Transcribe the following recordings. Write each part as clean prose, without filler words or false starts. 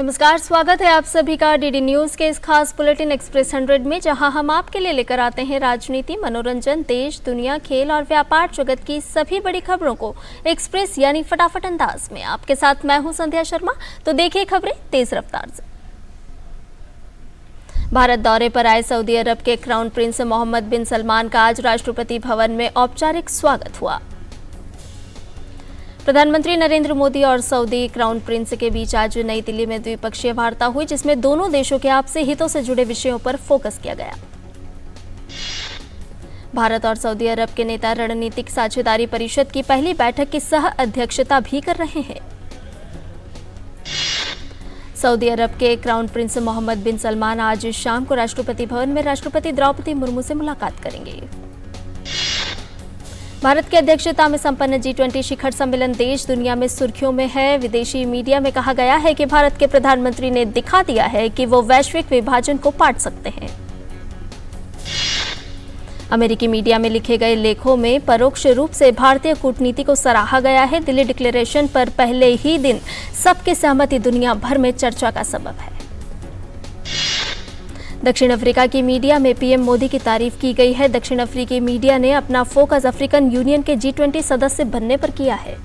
नमस्कार, स्वागत है आप सभी का डीडी न्यूज के इस खास बुलेटिन एक्सप्रेस 100 में, जहां हम आपके लिए लेकर आते हैं राजनीति, मनोरंजन, देश, दुनिया, खेल और व्यापार जगत की सभी बड़ी खबरों को एक्सप्रेस यानी फटाफट अंदाज में। आपके साथ मैं हूं संध्या शर्मा। तो देखिए खबरें तेज रफ्तार से। भारत दौरे पर आए सऊदी अरब के क्राउन प्रिंस मोहम्मद बिन सलमान का आज राष्ट्रपति भवन में औपचारिक स्वागत हुआ। प्रधानमंत्री नरेंद्र मोदी और सऊदी क्राउन प्रिंस के बीच आज नई दिल्ली में द्विपक्षीय वार्ता हुई, जिसमें दोनों देशों के आपसी हितों से जुड़े विषयों पर फोकस किया गया। भारत और सऊदी अरब के नेता रणनीतिक साझेदारी परिषद की पहली बैठक की सह अध्यक्षता भी कर रहे हैं। सऊदी अरब के क्राउन प्रिंस मोहम्मद बिन सलमान आज शाम को राष्ट्रपति भवन में राष्ट्रपति द्रौपदी मुर्मू से मुलाकात करेंगे। भारत की अध्यक्षता में संपन्न G20 शिखर सम्मेलन देश दुनिया में सुर्खियों में है। विदेशी मीडिया में कहा गया है कि भारत के प्रधानमंत्री ने दिखा दिया है कि वो वैश्विक विभाजन को पाट सकते हैं। अमेरिकी मीडिया में लिखे गए लेखों में परोक्ष रूप से भारतीय कूटनीति को सराहा गया है। दिल्ली डिक्लेरेशन पर पहले ही दिन सबकी सहमति दुनिया भर में चर्चा का सबब है। दक्षिण अफ्रीका की मीडिया में पीएम मोदी की तारीफ की गई है। दक्षिण अफ्रीकी मीडिया ने अपना फोकस अफ्रीकन यूनियन के G20 सदस्य बनने पर किया है।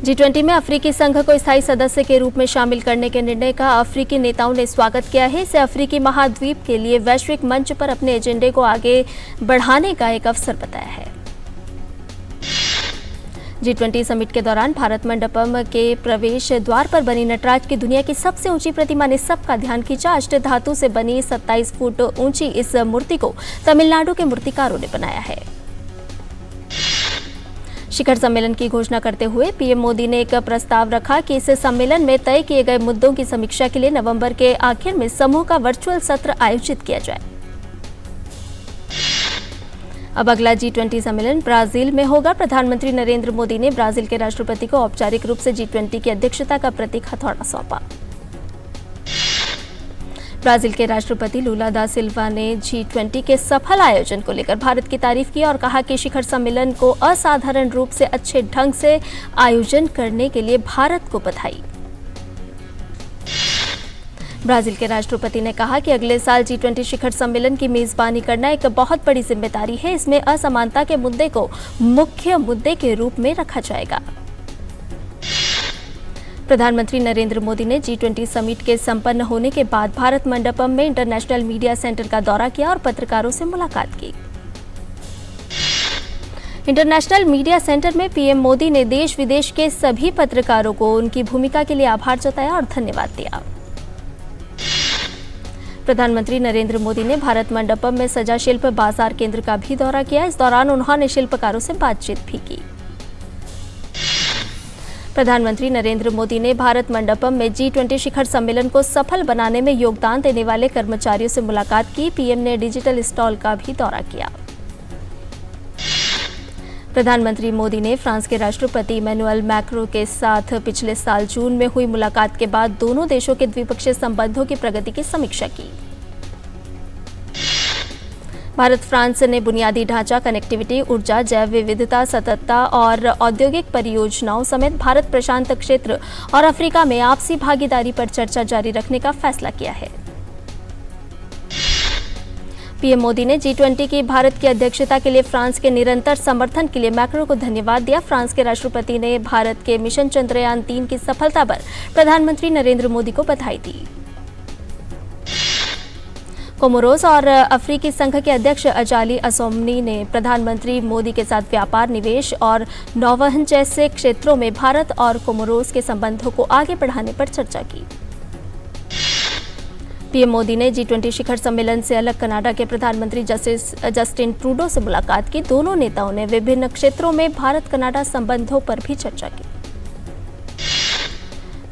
G20 में अफ्रीकी संघ को स्थायी सदस्य के रूप में शामिल करने के निर्णय का अफ्रीकी नेताओं ने स्वागत किया है। इसे अफ्रीकी महाद्वीप के लिए वैश्विक मंच पर अपने एजेंडे को आगे बढ़ाने का एक अवसर बताया है। G20 समिट के दौरान भारत मंडपम के प्रवेश द्वार पर बनी नटराज की दुनिया की सबसे ऊंची प्रतिमा ने सबका ध्यान खींचा। अष्ट धातु से बनी 27 फुट ऊंची इस मूर्ति को तमिलनाडु के मूर्तिकारों ने बनाया है। शिखर सम्मेलन की घोषणा करते हुए पीएम मोदी ने एक प्रस्ताव रखा कि इस सम्मेलन में तय किए गए मुद्दों की समीक्षा के लिए नवंबर के आखिर में समूह का वर्चुअल सत्र आयोजित किया जाए। अब अगला G20 सम्मेलन ब्राजील में होगा। प्रधानमंत्री नरेंद्र मोदी ने ब्राजील के राष्ट्रपति को औपचारिक रूप से G20 की अध्यक्षता का प्रतीक हथौड़ा सौंपा। ब्राजील के राष्ट्रपति लूला दा सिल्वा ने G20 के सफल आयोजन को लेकर भारत की तारीफ की और कहा कि शिखर सम्मेलन को असाधारण रूप से अच्छे ढंग से आयोजन करने के लिए भारत को बधाई। ब्राजील के राष्ट्रपति ने कहा कि अगले साल G20 शिखर सम्मेलन की मेजबानी करना एक बहुत बड़ी जिम्मेदारी है। इसमें असमानता के मुद्दे को मुख्य मुद्दे के रूप में रखा जाएगा। प्रधानमंत्री नरेंद्र मोदी ने G20 समिट के संपन्न होने के बाद भारत मंडपम में इंटरनेशनल मीडिया सेंटर का दौरा किया और पत्रकारों से मुलाकात की। इंटरनेशनल मीडिया सेंटर में पीएम मोदी ने देश विदेश के सभी पत्रकारों को उनकी भूमिका के लिए आभार जताया और धन्यवाद दिया। प्रधानमंत्री नरेंद्र मोदी ने भारत मंडपम में सजा शिल्प बाजार केंद्र का भी दौरा किया। इस दौरान उन्होंने शिल्पकारों से बातचीत भी की। प्रधानमंत्री नरेंद्र मोदी ने भारत मंडपम में G20 शिखर सम्मेलन को सफल बनाने में योगदान देने वाले कर्मचारियों से मुलाकात की। पीएम ने डिजिटल स्टॉल का भी दौरा किया। प्रधानमंत्री मोदी ने फ्रांस के राष्ट्रपति इमैनुअल मैक्रों के साथ पिछले साल जून में हुई मुलाकात के बाद दोनों देशों के द्विपक्षीय संबंधों की प्रगति की समीक्षा की। भारत फ्रांस ने बुनियादी ढांचा, कनेक्टिविटी, ऊर्जा, जैव विविधता, सततता और औद्योगिक परियोजनाओं समेत भारत प्रशांत क्षेत्र और अफ्रीका में आपसी भागीदारी पर चर्चा जारी रखने का फैसला किया है। पीएम मोदी ने G20 की भारत की अध्यक्षता के लिए फ्रांस के निरंतर समर्थन के लिए मैक्रो को धन्यवाद दिया। फ्रांस के राष्ट्रपति ने भारत के मिशन चंद्रयान 3 की सफलता पर प्रधानमंत्री नरेंद्र मोदी को बधाई दी। कोमोरोस और अफ्रीकी संघ के अध्यक्ष अजाली असोमनी ने प्रधानमंत्री मोदी के साथ व्यापार, निवेश और नौवहन जैसे क्षेत्रों में भारत और कोमोरोस के संबंधों को आगे बढ़ाने पर चर्चा की। पीएम मोदी ने G20 शिखर सम्मेलन से अलग कनाडा के प्रधानमंत्री जस्टिन ट्रूडो से मुलाकात की। दोनों नेताओं ने विभिन्न क्षेत्रों में भारत कनाडा संबंधों पर भी चर्चा की।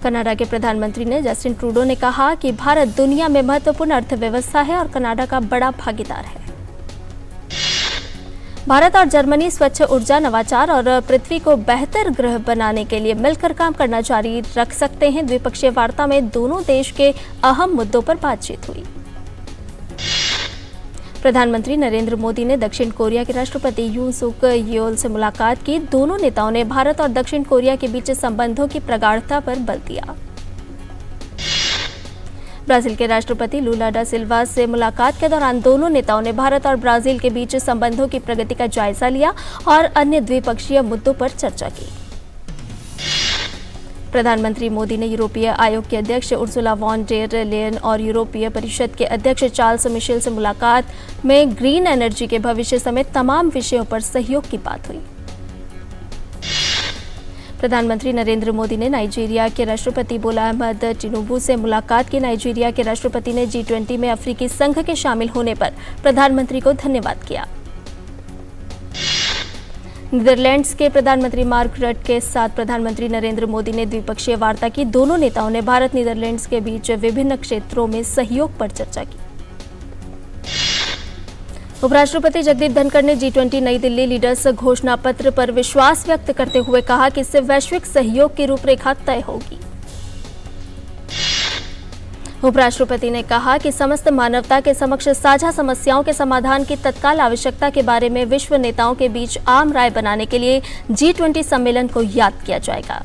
कनाडा के प्रधानमंत्री ने जस्टिन ट्रूडो ने कहा कि भारत दुनिया में महत्वपूर्ण अर्थव्यवस्था है और कनाडा का बड़ा भागीदार है। भारत और जर्मनी स्वच्छ ऊर्जा, नवाचार और पृथ्वी को बेहतर ग्रह बनाने के लिए मिलकर काम करना जारी रख सकते हैं। द्विपक्षीय वार्ता में दोनों देश के अहम मुद्दों पर बातचीत हुई। प्रधानमंत्री नरेंद्र मोदी ने दक्षिण कोरिया के राष्ट्रपति यून सुक येओल से मुलाकात की। दोनों नेताओं ने भारत और दक्षिण कोरिया के बीच संबंधों की प्रगाढ़ता पर बल दिया। ब्राजील के राष्ट्रपति लूला डा सिल्वा से मुलाकात के दौरान दोनों नेताओं ने भारत और ब्राजील के बीच संबंधों की प्रगति का जायजा लिया और अन्य द्विपक्षीय मुद्दों पर चर्चा की। प्रधानमंत्री मोदी ने यूरोपीय आयोग के अध्यक्ष उर्सुला वॉन डेर लेयन और यूरोपीय परिषद के अध्यक्ष चार्ल्स मिशेल से मुलाकात में ग्रीन एनर्जी के भविष्य समेत तमाम विषयों पर सहयोग की बात हुई। प्रधानमंत्री नरेंद्र मोदी ने नाइजीरिया के राष्ट्रपति बोला अहमद टिनुबू से मुलाकात की। नाइजीरिया के राष्ट्रपति ने G20 में अफ्रीकी संघ के शामिल होने पर प्रधानमंत्री को धन्यवाद किया। नीदरलैंड्स के प्रधानमंत्री मार्क रट के साथ प्रधानमंत्री नरेंद्र मोदी ने द्विपक्षीय वार्ता की। दोनों नेताओं ने भारत नीदरलैंड्स के बीच विभिन्न क्षेत्रों में सहयोग पर चर्चा की। उपराष्ट्रपति जगदीप धनखड़ ने G20 नई दिल्ली लीडर्स घोषणा पत्र पर विश्वास व्यक्त करते हुए कहा कि इससे वैश्विक सहयोग की रूपरेखा तय होगी। उपराष्ट्रपति ने कहा कि समस्त मानवता के समक्ष साझा समस्याओं के समाधान की तत्काल आवश्यकता के बारे में विश्व नेताओं के बीच आम राय बनाने के लिए G20 सम्मेलन को याद किया जाएगा।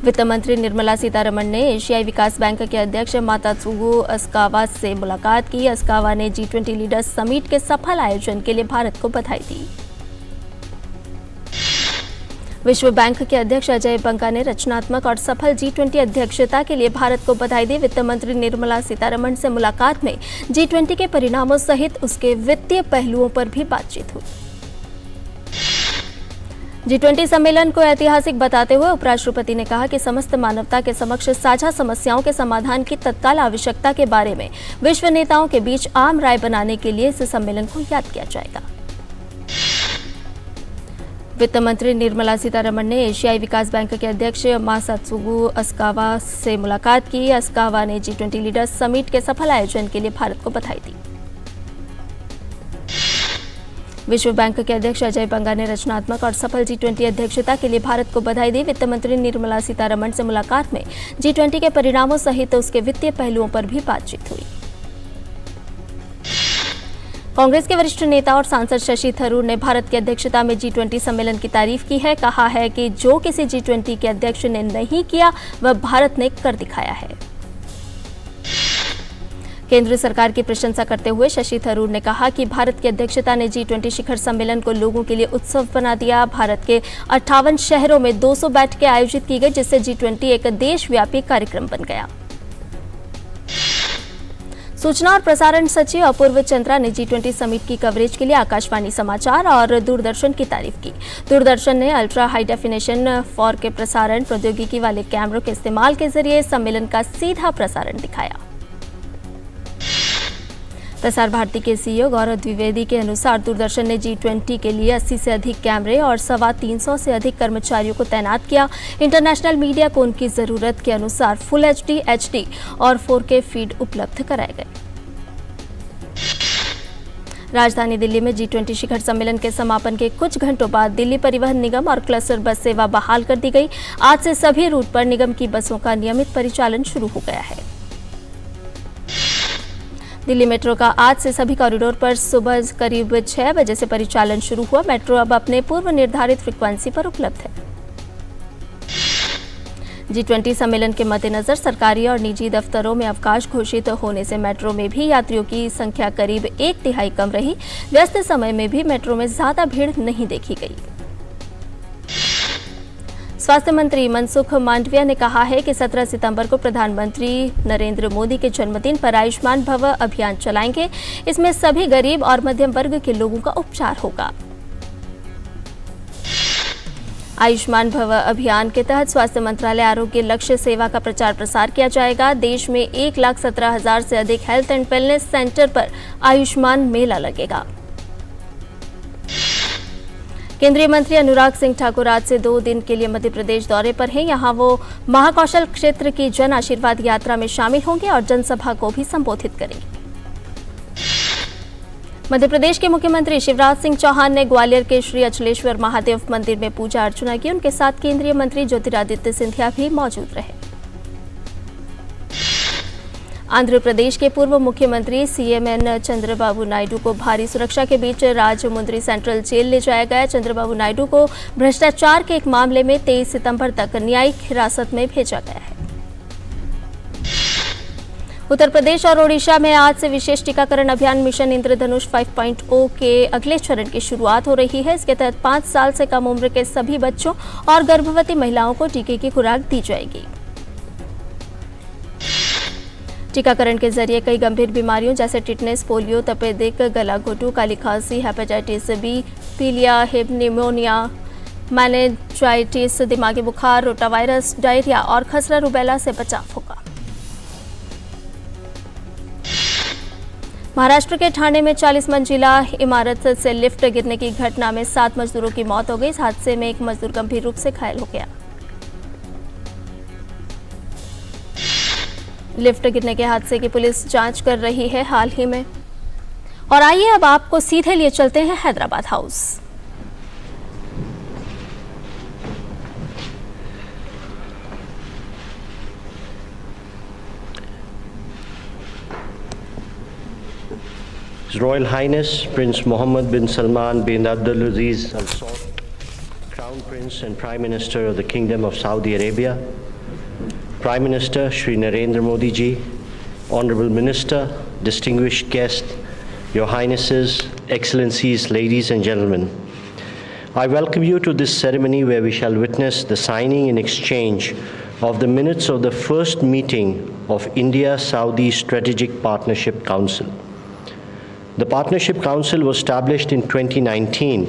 वित्त मंत्री निर्मला सीतारमण ने एशियाई विकास बैंक के अध्यक्ष मातात्सुगु अस्कावा से मुलाकात की। अस्कावा ने G20 लीडर्स समिट के सफल आयोजन के लिए भारत को बधाई दी। विश्व बैंक के अध्यक्ष अजय बंगा ने रचनात्मक और सफल G20 अध्यक्षता के लिए भारत को बधाई दी। वित्त मंत्री निर्मला सीतारमण से मुलाकात में G20 के परिणामों सहित उसके वित्तीय पहलुओं पर भी बातचीत हुई। G20 सम्मेलन को ऐतिहासिक बताते हुए उपराष्ट्रपति ने कहा कि समस्त मानवता के समक्ष साझा समस्याओं के समाधान की तत्काल आवश्यकता के बारे में विश्व नेताओं के बीच आम राय बनाने के लिए इस सम्मेलन को याद किया जाएगा। वित्त मंत्री निर्मला सीतारमण ने एशियाई विकास बैंक के अध्यक्ष मासात्सुगु अस्कावा से मुलाकात की। अस्कावा ने G20 लीडर्स समिट के सफल आयोजन के लिए भारत को बधाई दी। विश्व बैंक के अध्यक्ष अजय बंगा ने रचनात्मक और सफल G20 अध्यक्षता के लिए भारत को बधाई दी। वित्त मंत्री निर्मला सीतारमण से मुलाकात में G20 के परिणामों सहित उसके वित्तीय पहलुओं पर भी बातचीत हुई। कांग्रेस के वरिष्ठ नेता और सांसद शशि थरूर ने भारत की अध्यक्षता में G20 सम्मेलन की तारीफ की है। कहा है कि जो किसी G20 के अध्यक्ष ने नहीं किया वह भारत ने कर दिखाया है। केंद्र सरकार की प्रशंसा करते हुए शशि थरूर ने कहा कि भारत की अध्यक्षता ने G20 शिखर सम्मेलन को लोगों के लिए उत्सव बना दिया। भारत के 58 शहरों में 200 बैठकें आयोजित की गई, जिससे G20 एक देशव्यापी कार्यक्रम बन गया। सूचना और प्रसारण सचिव अपूर्व चंद्रा ने G20 समिट की कवरेज के लिए आकाशवाणी समाचार और दूरदर्शन की तारीफ की। दूरदर्शन ने अल्ट्रा हाई डेफिनेशन 4K प्रसारण प्रौद्योगिकी वाले कैमरों के इस्तेमाल के जरिए सम्मेलन का सीधा प्रसारण दिखाया। प्रसार भारती के CEO गौरव द्विवेदी के अनुसार दूरदर्शन ने G20 के लिए 80 से अधिक कैमरे और 325 से अधिक कर्मचारियों को तैनात किया। इंटरनेशनल मीडिया को उनकी जरूरत के अनुसार फुल HD, HD और 4K फीड उपलब्ध कराए गए। राजधानी दिल्ली में G20 शिखर सम्मेलन के समापन के कुछ घंटों बाद दिल्ली परिवहन निगम और क्लस्टर बस सेवा बहाल कर दी गई। आज से सभी रूट पर निगम की बसों का नियमित परिचालन शुरू हो गया है। दिल्ली मेट्रो का आज से सभी कॉरिडोर पर सुबह करीब 6 बजे से परिचालन शुरू हुआ। मेट्रो अब अपने पूर्व निर्धारित फ्रीक्वेंसी पर उपलब्ध है। G20 सम्मेलन के मद्देनजर सरकारी और निजी दफ्तरों में अवकाश घोषित होने से मेट्रो में भी यात्रियों की संख्या करीब 1/3 कम रही। व्यस्त समय में भी मेट्रो में ज्यादा भीड़ नहीं देखी गई। स्वास्थ्य मंत्री मनसुख मांडविया ने कहा है कि 17 सितंबर को प्रधानमंत्री नरेंद्र मोदी के जन्मदिन पर आयुष्मान भव अभियान चलाएंगे। इसमें सभी गरीब और मध्यम वर्ग के लोगों का उपचार होगा। आयुष्मान भव अभियान के तहत स्वास्थ्य मंत्रालय आरोग्य लक्ष्य सेवा का प्रचार प्रसार किया जाएगा। देश में 1,17,000 से अधिक हेल्थ एंड वेलनेस सेंटर पर आयुष्मान मेला लगेगा। केंद्रीय मंत्री अनुराग सिंह ठाकुर आज से 2 दिन के लिए मध्य प्रदेश दौरे पर हैं। यहां वो महाकौशल क्षेत्र की जन आशीर्वाद यात्रा में शामिल होंगे और जनसभा को भी संबोधित करेंगे। मध्य प्रदेश के मुख्यमंत्री शिवराज सिंह चौहान ने ग्वालियर के श्री अचलेश्वर महादेव मंदिर में पूजा अर्चना की। उनके साथ केंद्रीय मंत्री ज्योतिरादित्य सिंधिया भी मौजूद रहे। आंध्र प्रदेश के पूर्व मुख्यमंत्री सीएमएन चंद्रबाबू नायडू को भारी सुरक्षा के बीच राजमुंद्री सेंट्रल जेल ले जाया गया। चंद्रबाबू नायडू को भ्रष्टाचार के एक मामले में 23 सितंबर तक न्यायिक हिरासत में भेजा गया है। उत्तर प्रदेश और ओडिशा में आज से विशेष टीकाकरण अभियान मिशन इंद्रधनुष 5.0 के अगले चरण की शुरुआत हो रही है। इसके तहत 5 साल से कम उम्र के सभी बच्चों और गर्भवती महिलाओं को टीके की खुराक दी जाएगी। टीकाकरण के जरिए कई गंभीर बीमारियों जैसे टिटनेस, पोलियो, तपेदिक, गला घोटू, काली खांसी, हेपेटाइटिस बी, पीलिया, हिप, निमोनिया, मेनिंजाइटिस, दिमागी बुखार, रोटावायरस, डायरिया और खसरा रुबेला से बचाव होगा। महाराष्ट्र के ठाणे में 40 मंजिला इमारत से लिफ्ट गिरने की घटना में 7 मजदूरों की मौत हो गई। इस हादसे में एक मजदूर गंभीर रूप से घायल हो गया। लिफ्ट गिरने के हादसे की पुलिस जांच कर रही है हाल ही में। और आइए अब आपको सीधे लिए चलते हैं Hyderabad house. His Royal Highness Prince Mohammed bin Salman bin Abdulaziz Al Saud, Crown Prince and Prime Minister of the Kingdom of Saudi Arabia, Prime Minister Shri Narendra Modi ji, Honorable Minister, distinguished guests, Your Highnesses, Excellencies, ladies and gentlemen. I welcome you to this ceremony where we shall witness the signing and exchange of the minutes of the first meeting of India-Saudi Strategic Partnership Council. The Partnership Council was established in 2019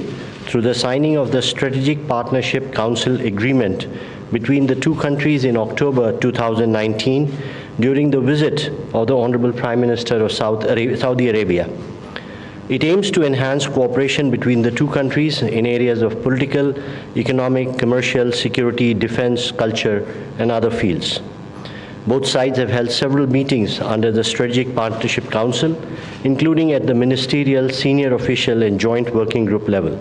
through the signing of the Strategic Partnership Council Agreement between the two countries in October 2019 during the visit of the Honorable Prime Minister of Saudi Arabia. It aims to enhance cooperation between the two countries in areas of political, economic, commercial, security, defense, culture, and other fields. Both sides have held several meetings under the Strategic Partnership Council, including at the ministerial, senior official, and joint working group level.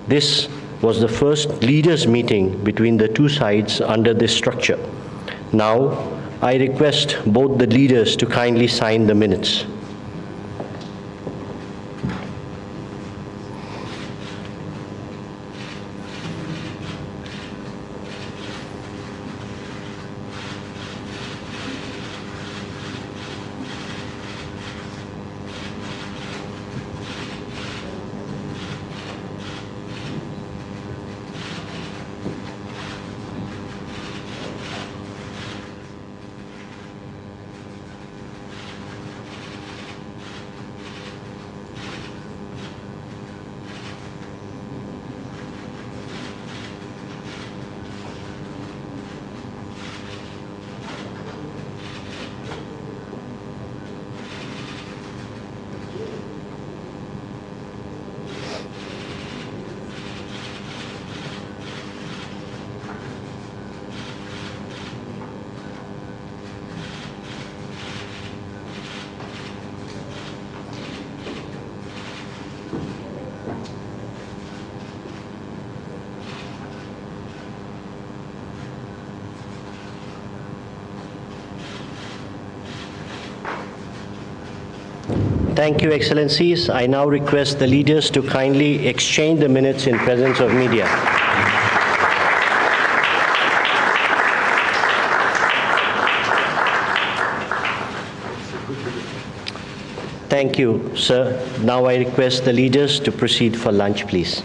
This was the first leaders' meeting between the two sides under this structure. Now, I request both the leaders to kindly sign the minutes. Thank you, Excellencies. I now request the leaders to kindly exchange the minutes in presence of media. Thank you, sir. Now I request the leaders to proceed for lunch, please.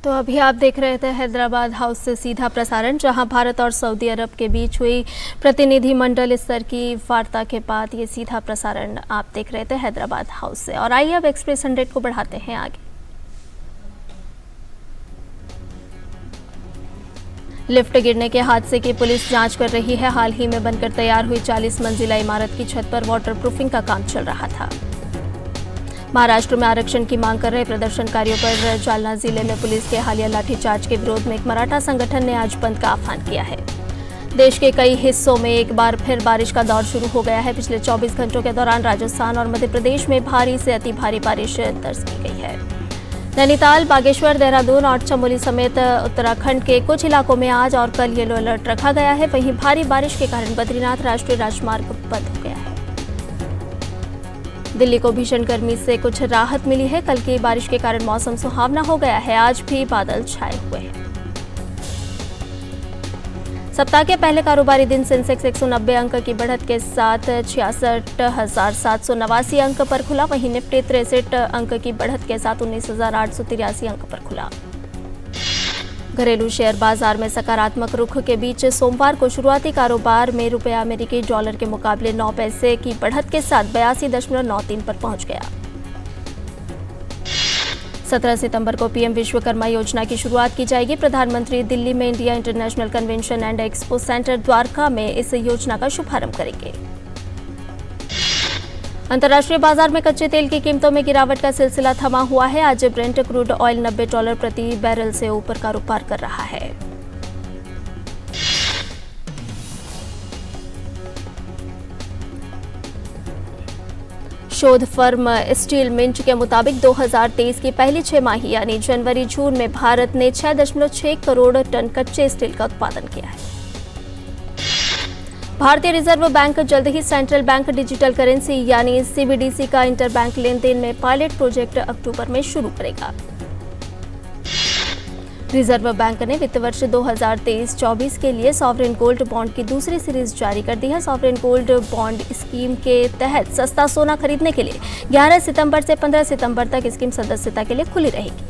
तो अभी आप देख रहे थे Hyderabad house से सीधा प्रसारण, जहां भारत और सऊदी अरब के बीच हुई प्रतिनिधिमंडल स्तर की वार्ता के बाद ये सीधा प्रसारण आप देख रहे थे हैदराबाद हाउस से। और आइए अब एक्सप्रेस 100 को बढ़ाते हैं आगे। लिफ्ट गिरने के हादसे की पुलिस जांच कर रही है। हाल ही में बनकर तैयार हुई 40 मंजिला इमारत की छत पर वाटरप्रूफिंग का काम चल रहा था। महाराष्ट्र में आरक्षण की मांग कर रहे प्रदर्शनकारियों पर जालना जिले में पुलिस के हालिया लाठीचार्ज के विरोध में एक मराठा संगठन ने आज बंद का आह्वान किया है। देश के कई हिस्सों में एक बार फिर बारिश का दौर शुरू हो गया है। पिछले 24 घंटों के दौरान राजस्थान और मध्य प्रदेश में भारी से अति भारी बारिश दर्ज की गई है। नैनीताल, बागेश्वर, देहरादून और चमोली समेत उत्तराखंड के कुछ इलाकों में आज और कल येलो अलर्ट रखा गया है। वहीं भारी बारिश के कारण बद्रीनाथ राष्ट्रीय राजमार्ग बंद हो गया है। दिल्ली को भीषण गर्मी से कुछ राहत मिली है। कल की बारिश के कारण मौसम सुहावना हो गया है। आज भी बादल छाए हुए हैं। सप्ताह के पहले कारोबारी दिन सेंसेक्स 190 अंक की बढ़त के साथ 66,789 अंक पर खुला। वहीं निफ्टी 63 अंक की बढ़त के साथ 19,883 अंक पर खुला। घरेलू शेयर बाजार में सकारात्मक रुख के बीच सोमवार को शुरुआती कारोबार में रुपया अमेरिकी डॉलर के मुकाबले 9 पैसे की बढ़त के साथ 82.93 पर पहुंच गया। 17 सितंबर को पीएम विश्वकर्मा योजना की शुरुआत की जाएगी। प्रधानमंत्री दिल्ली में India international convention and expo centre Dwarka में इस योजना का शुभारंभ करेंगे। अंतर्राष्ट्रीय बाजार में कच्चे तेल की कीमतों में गिरावट का सिलसिला थमा हुआ है। आज ब्रेंट क्रूड ऑयल $90 प्रति बैरल से ऊपर कारोबार कर रहा है। शोध फर्म स्टील मिंट के मुताबिक 2023 की पहली 6 माही यानी जनवरी-जून में भारत ने 6.6 करोड़ टन कच्चे स्टील का उत्पादन किया है। भारतीय रिजर्व बैंक जल्द ही सेंट्रल बैंक डिजिटल करेंसी यानी सीबीडीसी का इंटरबैंक लेन देन में पायलट प्रोजेक्ट अक्टूबर में शुरू करेगा। रिजर्व बैंक ने वित्त वर्ष 2023-24 के लिए सॉवरेन गोल्ड बॉन्ड की दूसरी सीरीज जारी कर दी है। सॉवरेन गोल्ड बॉन्ड स्कीम के तहत सस्ता सोना खरीदने के लिए 11 सितंबर से 15 सितंबर तक स्कीम सदस्यता के लिए खुली रहेगी।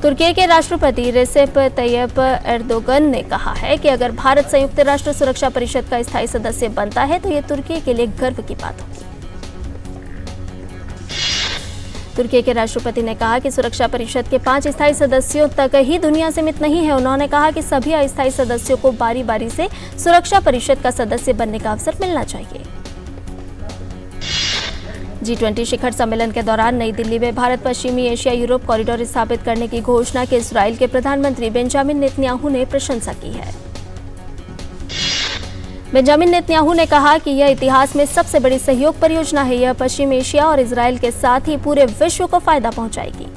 तुर्की के राष्ट्रपति रेसेप तैयप एर्दोगन ने कहा है कि अगर भारत संयुक्त राष्ट्र सुरक्षा परिषद का स्थायी सदस्य बनता है तो ये तुर्की के लिए गर्व की बात होगी। तुर्की के राष्ट्रपति ने कहा कि सुरक्षा परिषद के 5 स्थायी सदस्यों तक ही दुनिया सीमित नहीं है। उन्होंने कहा कि सभी अस्थायी सदस्यों को बारी बारी से सुरक्षा परिषद का सदस्य बनने का अवसर मिलना चाहिए। G20 शिखर सम्मेलन के दौरान नई दिल्ली में भारत पश्चिमी एशिया यूरोप कॉरिडोर स्थापित करने की घोषणा की इजरायल के प्रधानमंत्री बेंजामिन नेतन्याहू ने प्रशंसा की है। बेंजामिन नेतन्याहू ने कहा कि यह इतिहास में सबसे बड़ी सहयोग परियोजना है। यह पश्चिम एशिया और इजरायल के साथ ही पूरे विश्व को फायदा पहुंचाएगी।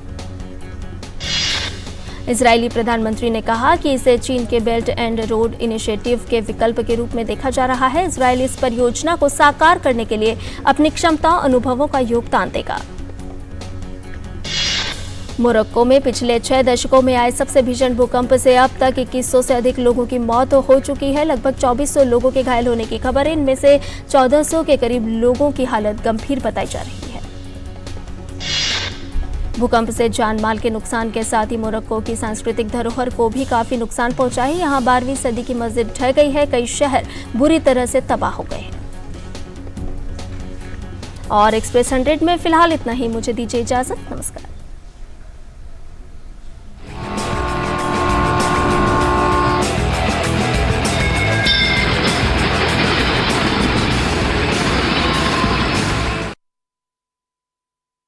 इजरायली प्रधानमंत्री ने कहा कि इसे चीन के बेल्ट एंड रोड इनिशिएटिव के विकल्प के रूप में देखा जा रहा है। इजरायल इस परियोजना को साकार करने के लिए अपनी क्षमता और अनुभवों का योगदान देगा। मोरक्को में पिछले 6 दशकों में आए सबसे भीषण भूकंप से अब तक 2100 से अधिक लोगों की मौत हो चुकी है। लगभग 2400 लोगों के घायल होने की खबर है। इनमें से 1400 के करीब लोगों की हालत गंभीर बताई जा रही है। भूकंप से जान माल के नुकसान के साथ ही मोरक्को की सांस्कृतिक धरोहर को भी काफी नुकसान पहुंचा है। यहाँ 12वीं सदी की मस्जिद ढह गई है। कई शहर बुरी तरह से तबाह हो गए हैं। और एक्सप्रेस 100 में फिलहाल इतना ही। मुझे दीजिए इजाजत। नमस्कार।